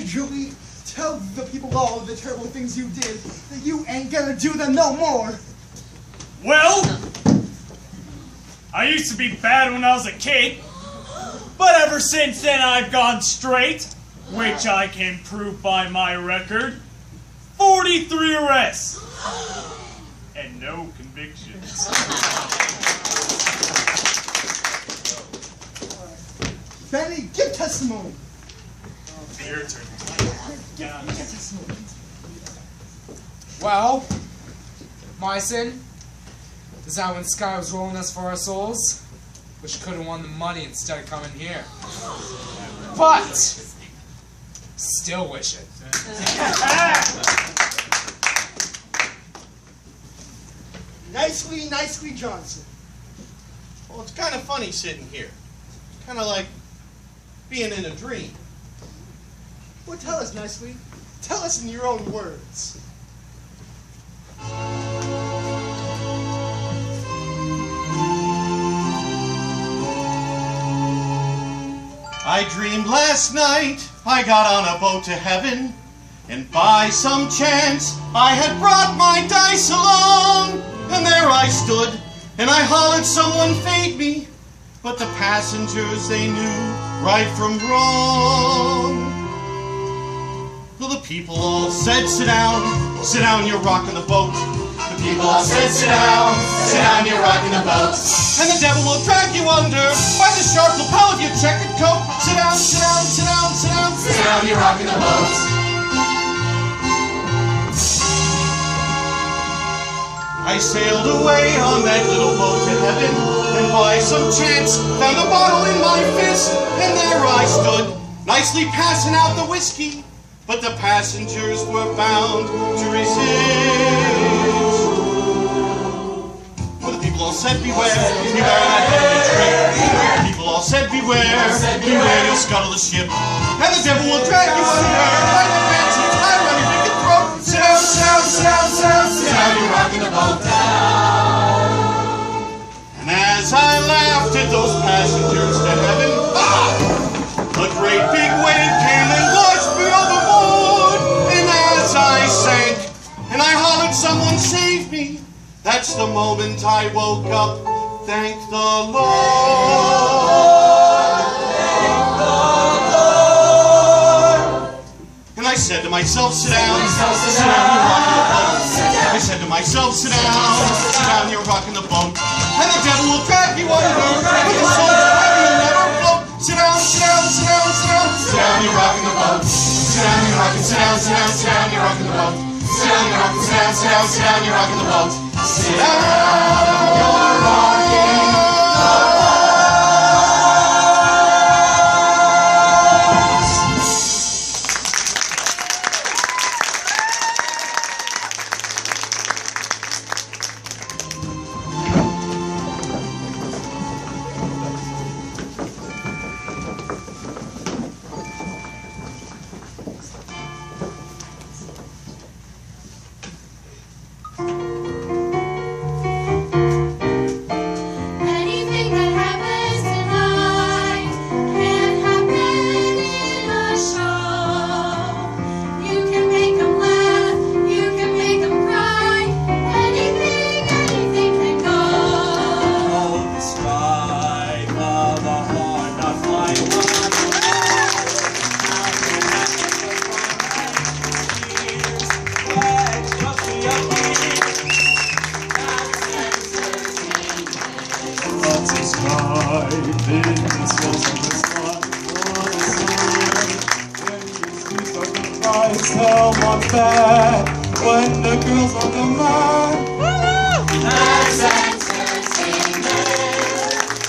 Julie, tell the people all the terrible things you did, that you ain't gonna do them no more. Well, I used to be bad when I was a kid, but ever since then I've gone straight, which I can prove by my record. 43 arrests and no convictions. Benny, give testimony. Your turn. Give testimony. Well, my sin is that when Sky was rolling us for our souls, wish could have won the money instead of coming here. But still wish it. Nicely, Johnson. Well, it's kind of funny sitting here. Kind of like being in a dream. Well, tell us nicely. Tell us in your own words. I dreamed last night I got on a boat to heaven, and by some chance I had brought my dice along, and there I stood, and I hollered someone fade me, but the passengers, they knew right from wrong. Well, the people all said, sit down, you're rocking the boat. The people all said, sit down, you're rocking the boat. And the devil will drag you under by the sharp lapel of your checkered coat. Sit down, you're rocking the boat. I sailed away on that little boat to heaven, and by some chance found a bottle in my fist, and there I stood, nicely passing out the whiskey, but the passengers were bound to resist. Well, the people all said, beware that heavy trick. People all said, beware, you'll scuttle the ship, and the devil will drag you under by the fancy tie around your wicked throat. Sit down, you're rocking the boat down. And as I laughed at those passengers to heaven, a great big wave came and washed me overboard. And as I sank, and I hollered, someone save me, that's the moment I woke up. Thank the Lord. And I said to myself, sit down, you're rocking the boat. I said to myself, sit down, you're rocking the boat. And the devil will drag you under, but the soul's heavy, you'll never float. Sit down, you're rocking the boat. Sit down, you're rocking the boat. Sit down, you're rocking the boat. Sit down, you're rocking the boat. Sit down, you're rocking the boat. When the girls on the mat. That's entertainment.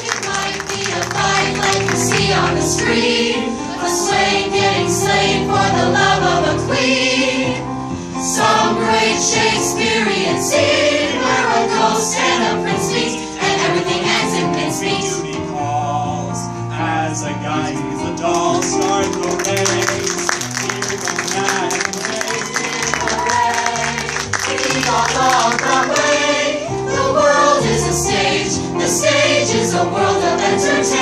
It might be a fight like you see on the street, a slave getting slayed for the love of a queen. Some great Shakespearean scene where a ghost and a prince meet, and everything ends in mincemeat. Duty calls as a guy sees a doll start the race. Here's a man who Along Broadway, the world is a stage, the stage is a world of entertainment.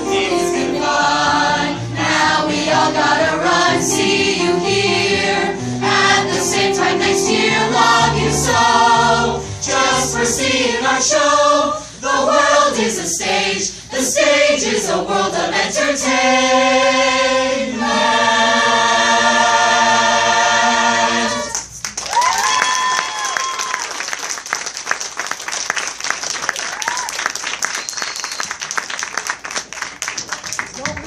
It's goodbye, The stage is a world of entertainment. Don't